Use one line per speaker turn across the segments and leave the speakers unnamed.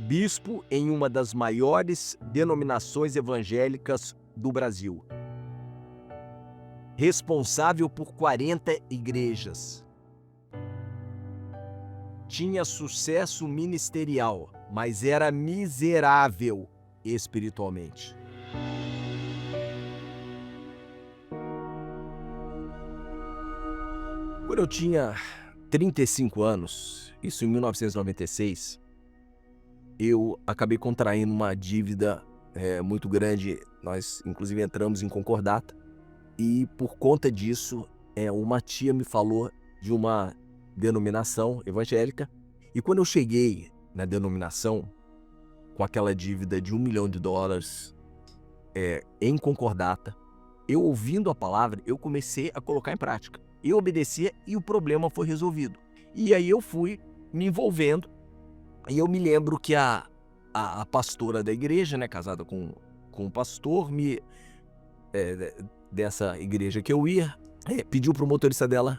bispo em uma das maiores denominações evangélicas do Brasil, responsável por 40 igrejas. Tinha sucesso ministerial, mas era miserável espiritualmente. Quando eu tinha 35 anos, isso em 1996, eu acabei contraindo uma dívida muito grande. Nós, inclusive, entramos em concordata e, por conta disso, uma tia me falou de uma denominação evangélica. E quando eu cheguei na denominação, com aquela dívida de $1 milhão em concordata, eu ouvindo a palavra, eu comecei a colocar em prática. Eu obedecia e o problema foi resolvido. E aí eu fui me envolvendo. E eu me lembro que a pastora da igreja, né, casada com um pastor, dessa igreja que eu ia, pediu para o motorista dela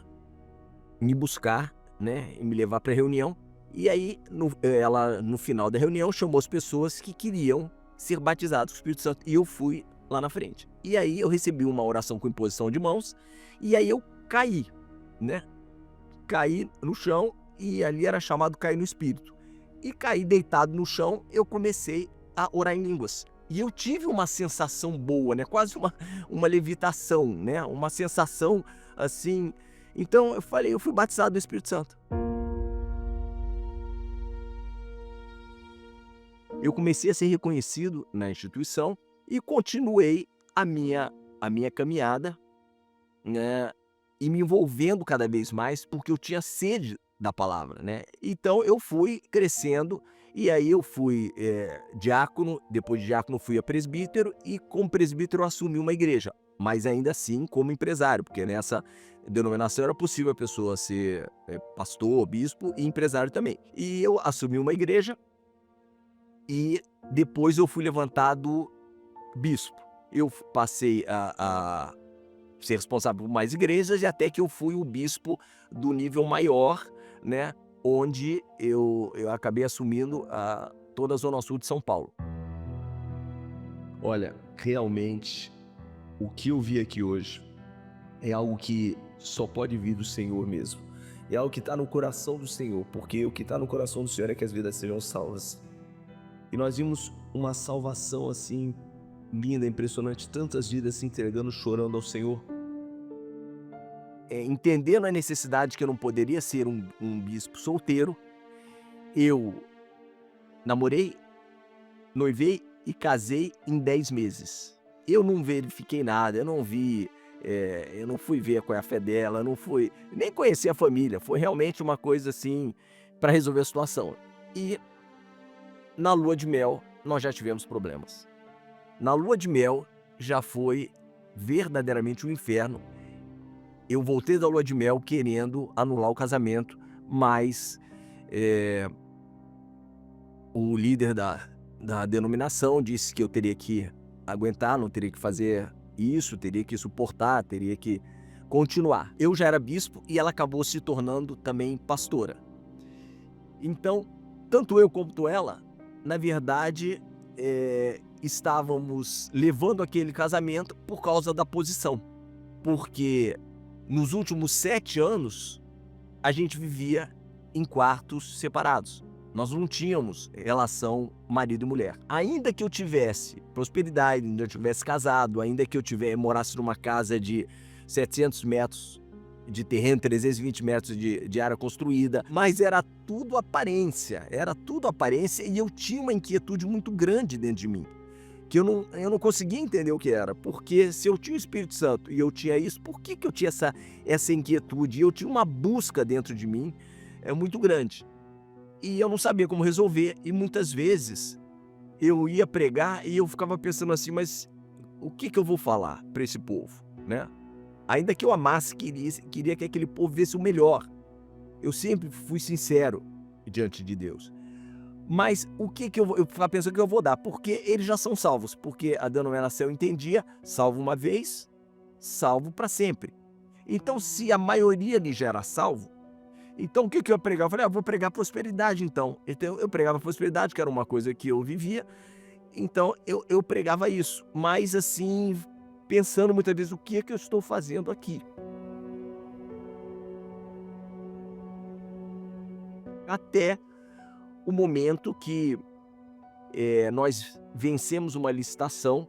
me buscar, né, e me levar para a reunião. E aí, ela, no final da reunião, chamou as pessoas que queriam ser batizadas com o Espírito Santo. E eu fui lá na frente. E aí eu recebi uma oração com imposição de mãos. E aí eu caí, né? Caí no chão e ali era chamado cair no Espírito. E caí deitado no chão, eu comecei a orar em línguas. E eu tive uma sensação boa, né? Quase uma levitação, né? Uma sensação assim. Então eu fui batizado no Espírito Santo. Eu comecei a ser reconhecido na instituição e continuei a minha caminhada, né? E me envolvendo cada vez mais, porque eu tinha sede da palavra, né? Então eu fui crescendo e aí eu fui diácono, depois de diácono fui a presbítero e como presbítero eu assumi uma igreja, mas ainda assim como empresário, porque nessa denominação era possível a pessoa ser pastor, bispo e empresário também. E eu assumi uma igreja e depois eu fui levantado bispo. Eu passei a ser responsável por mais igrejas e até que eu fui o bispo do nível maior, né, onde eu acabei assumindo toda a Zona Sul de São Paulo. Olha, realmente, o que eu vi aqui hoje é algo que só pode vir do Senhor mesmo. É algo que está no coração do Senhor, porque o que está no coração do Senhor é que as vidas sejam salvas. E nós vimos uma salvação assim, linda, impressionante, tantas vidas se entregando, chorando ao Senhor. Entendendo a necessidade que eu não poderia ser um bispo solteiro, eu namorei, noivei e casei em 10 meses. Eu não verifiquei nada, eu não vi, eu não fui ver qual é a fé dela, eu não fui nem conhecer a família. Foi realmente uma coisa assim para resolver a situação. E na lua de mel nós já tivemos problemas. Na lua de mel já foi verdadeiramente um inferno. Eu voltei da lua de mel querendo anular o casamento, mas o líder da denominação disse que eu teria que aguentar, não teria que fazer isso, teria que suportar, teria que continuar. Eu já era bispo e ela acabou se tornando também pastora. Então, tanto eu quanto ela, na verdade, estávamos levando aquele casamento por causa da posição. Porque nos últimos 7 anos, a gente vivia em quartos separados. Nós não tínhamos relação marido e mulher. Ainda que eu tivesse prosperidade, ainda que eu tivesse casado, ainda que eu morasse numa casa de 700 metros de terreno, 320 metros de área construída, mas era tudo aparência e eu tinha uma inquietude muito grande dentro de mim, que eu não conseguia entender o que era, porque se eu tinha o Espírito Santo e eu tinha isso, por que eu tinha essa inquietude? Eu tinha uma busca dentro de mim muito grande. E eu não sabia como resolver, e muitas vezes eu ia pregar e eu ficava pensando assim, mas o que eu vou falar para esse povo, né? Ainda que eu amasse, queria que aquele povo visse o melhor. Eu sempre fui sincero diante de Deus. Mas o que eu ficava pensando que eu vou dar? Porque eles já são salvos, porque a denominação entendia, salvo uma vez, salvo para sempre. Então, se a maioria ali já era salvo, Então o que eu ia pregar? Eu falei, vou pregar prosperidade então. Então eu pregava prosperidade, que era uma coisa que eu vivia, então eu pregava isso. Mas assim, pensando muitas vezes, o que é que eu estou fazendo aqui? Até o momento que nós vencemos uma licitação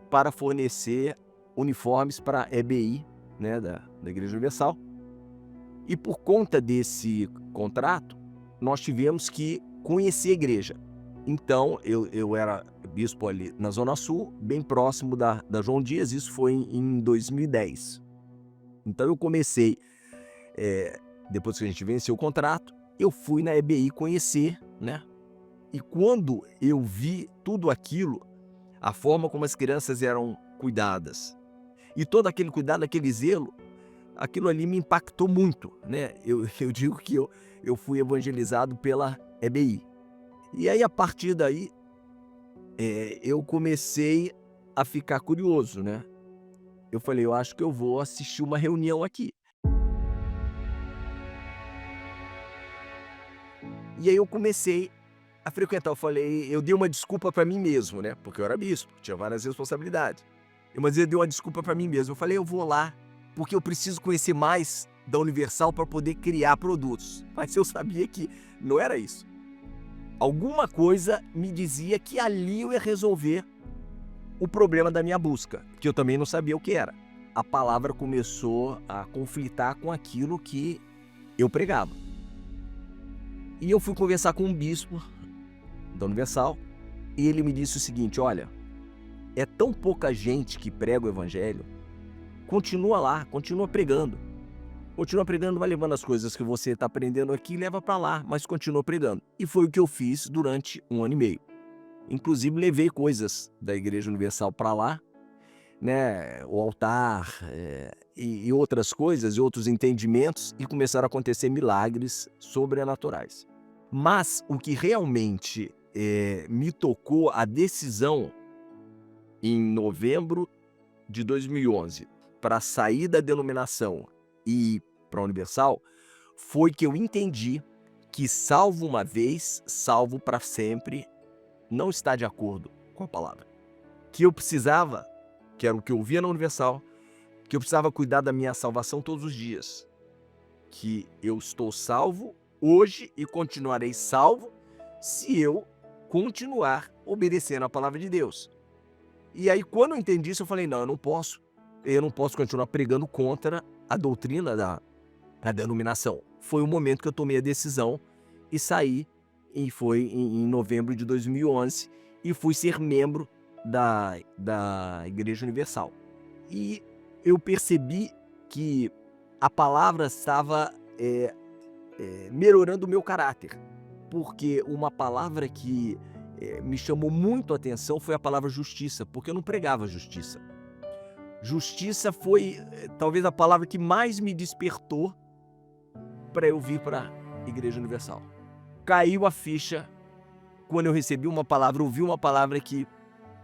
para fornecer uniformes para a EBI, né, da Igreja Universal. E por conta desse contrato, nós tivemos que conhecer a igreja. Então, eu era bispo ali na Zona Sul, bem próximo da João Dias, isso foi em 2010. Então eu comecei, depois que a gente venceu o contrato, eu fui na EBI conhecer, né? E quando eu vi tudo aquilo, a forma como as crianças eram cuidadas, e todo aquele cuidado, aquele zelo, aquilo ali me impactou muito, né? Eu digo que eu fui evangelizado pela EBI. E aí, a partir daí, eu comecei a ficar curioso, né? Eu falei, eu acho que eu vou assistir uma reunião aqui. E aí eu comecei a frequentar. Eu dei uma desculpa para mim mesmo, né? Porque eu era bispo, tinha várias responsabilidades. Mas eu dei uma desculpa para mim mesmo. Eu falei, eu vou lá, porque eu preciso conhecer mais da Universal para poder criar produtos. Mas eu sabia que não era isso. Alguma coisa me dizia que ali eu ia resolver o problema da minha busca, que eu também não sabia o que era. A palavra começou a conflitar com aquilo que eu pregava. E eu fui conversar com um bispo da Universal e ele me disse o seguinte, olha, é tão pouca gente que prega o evangelho, continua lá, continua pregando, vai levando as coisas que você está aprendendo aqui e leva para lá, mas continua pregando. E foi o que eu fiz durante 1 ano e meio. Inclusive levei coisas da Igreja Universal para lá, né, o altar e outras coisas, e outros entendimentos, e começaram a acontecer milagres sobrenaturais. Mas o que realmente me tocou, a decisão em novembro de 2011 para sair da denominação e ir para a Universal, foi que eu entendi que salvo uma vez, salvo para sempre, não está de acordo com a palavra. Que eu precisava, que era o que eu via na Universal, que eu precisava cuidar da minha salvação todos os dias. Que eu estou salvo hoje e continuarei salvo se eu continuar obedecendo a palavra de Deus. E aí, quando eu entendi isso, eu falei, não, eu não posso continuar pregando contra a doutrina da denominação. Foi o momento que eu tomei a decisão e saí, e foi em novembro de 2011, e fui ser membro da Igreja Universal. E eu percebi que a palavra estava melhorando o meu caráter, porque uma palavra que me chamou muito a atenção foi a palavra justiça, porque eu não pregava justiça. Justiça foi talvez a palavra que mais me despertou para eu vir para a Igreja Universal. Caiu a ficha quando eu recebi uma palavra, ouvi uma palavra que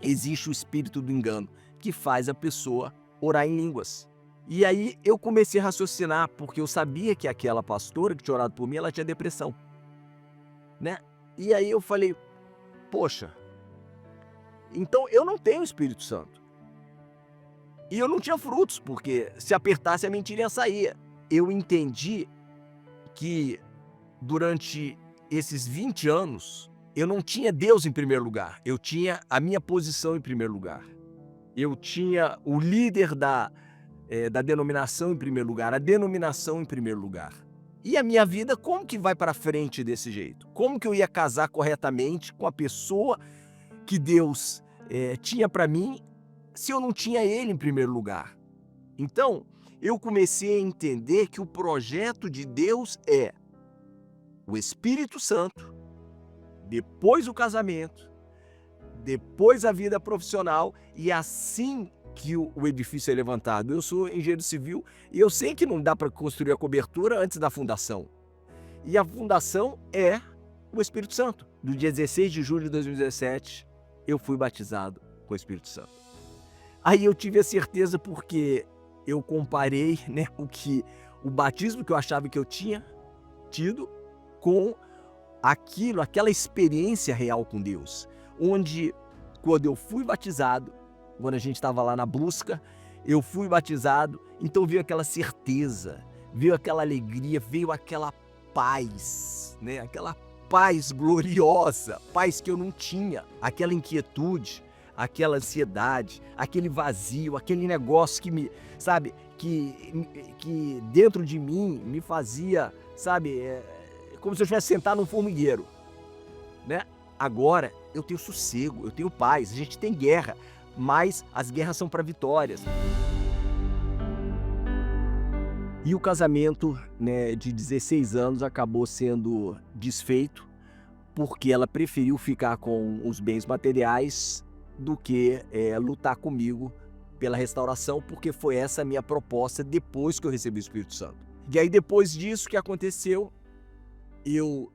existe o espírito do engano, que faz a pessoa orar em línguas. E aí eu comecei a raciocinar, porque eu sabia que aquela pastora que tinha orado por mim, ela tinha depressão, né? E aí eu falei, poxa, então eu não tenho o Espírito Santo. E eu não tinha frutos, porque se apertasse a mentira ia sair. Eu entendi que durante esses 20 anos, eu não tinha Deus em primeiro lugar, eu tinha a minha posição em primeiro lugar. Eu tinha o líder da denominação em primeiro lugar, a denominação em primeiro lugar. E a minha vida, como que vai para frente desse jeito? Como que eu ia casar corretamente com a pessoa que Deus tinha para mim, se eu não tinha Ele em primeiro lugar? Então, eu comecei a entender que o projeto de Deus é o Espírito Santo, depois o casamento, depois a vida profissional, e assim que o edifício é levantado. Eu sou engenheiro civil e eu sei que não dá para construir a cobertura antes da fundação. E a fundação é o Espírito Santo. No dia 16 de julho de 2017, eu fui batizado com o Espírito Santo. Aí eu tive a certeza, porque eu comparei, né, o batismo que eu achava que eu tinha comprometido com aquela experiência real com Deus, onde quando eu fui batizado, quando a gente estava lá na busca, eu fui batizado, então veio aquela certeza, veio aquela alegria, veio aquela paz, né? Aquela paz gloriosa, paz que eu não tinha, aquela inquietude, aquela ansiedade, aquele vazio, aquele negócio que me, sabe, que dentro de mim me fazia, sabe, como se eu estivesse sentado num formigueiro, né? Agora eu tenho sossego, eu tenho paz, a gente tem guerra, mas as guerras são para vitórias. E o casamento, né, de 16 anos acabou sendo desfeito porque ela preferiu ficar com os bens materiais do que lutar comigo pela restauração, porque foi essa a minha proposta depois que eu recebi o Espírito Santo. E aí depois disso que aconteceu, eu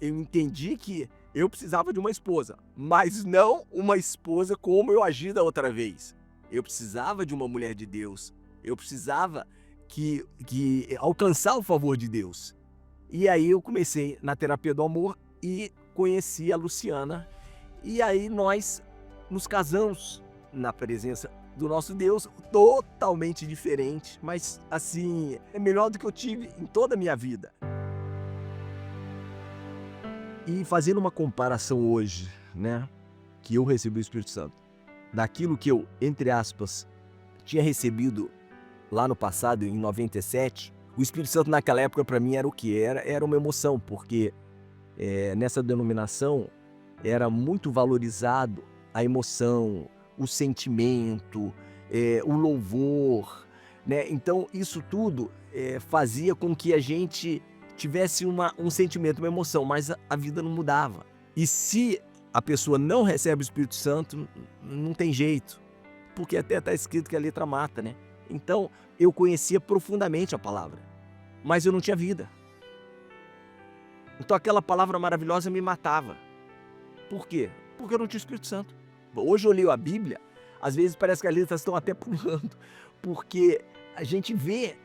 entendi que eu precisava de uma esposa, mas não uma esposa como eu agi da outra vez. Eu precisava de uma mulher de Deus, eu precisava que alcançar o favor de Deus. E aí eu comecei na terapia do amor e conheci a Luciana, e aí nós nos casamos na presença do nosso Deus, totalmente diferente, mas assim, é melhor do que eu tive em toda a minha vida. E fazendo uma comparação hoje, né, que eu recebi o Espírito Santo, daquilo que eu, entre aspas, tinha recebido lá no passado, em 97, o Espírito Santo naquela época para mim era o que? Era uma emoção, porque nessa denominação era muito valorizado a emoção, o sentimento, o louvor, né? Então isso tudo fazia com que a gente tivesse um sentimento, uma emoção, mas a vida não mudava. E se a pessoa não recebe o Espírito Santo, não tem jeito, porque até está escrito que a letra mata, né? Então eu conhecia profundamente a palavra, mas eu não tinha vida. Então aquela palavra maravilhosa me matava. Por quê? Porque eu não tinha o Espírito Santo. Hoje eu leio a Bíblia, às vezes parece que as letras estão até pulando, porque a gente vê,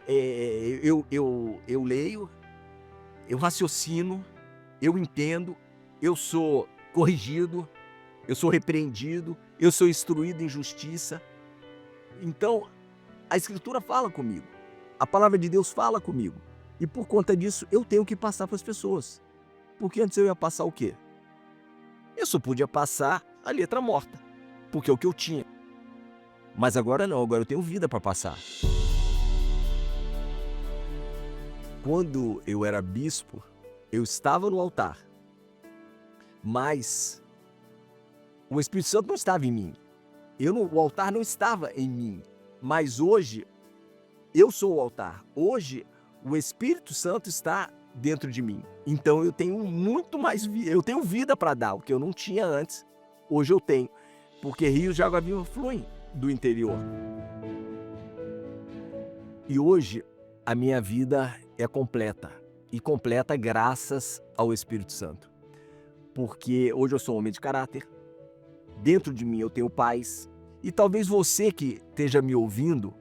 eu leio, eu raciocino, eu entendo, eu sou corrigido, eu sou repreendido, eu sou instruído em justiça. Então, a Escritura fala comigo, a palavra de Deus fala comigo. E por conta disso, eu tenho que passar para as pessoas. Porque antes eu ia passar o quê? Eu só podia passar a letra morta, porque é o que eu tinha. Mas agora não, agora eu tenho vida para passar. Quando eu era bispo, eu estava no altar, mas o Espírito Santo não estava em mim. O altar não estava em mim, mas hoje eu sou o altar. Hoje o Espírito Santo está dentro de mim. Então eu tenho muito mais vida, eu tenho vida para dar, o que eu não tinha antes. Hoje eu tenho, porque rios de água viva fluem do interior. E hoje a minha vida é completa, e completa graças ao Espírito Santo. Porque hoje eu sou um homem de caráter, dentro de mim eu tenho paz, e talvez você que esteja me ouvindo,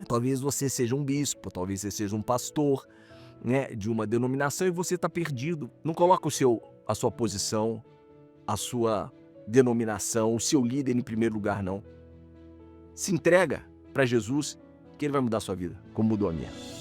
talvez você seja um bispo, talvez você seja um pastor, né, de uma denominação e você está perdido. Não coloca a sua posição, a sua denominação, o seu líder em primeiro lugar, não. Se entrega para Jesus, que Ele vai mudar a sua vida, como mudou a minha.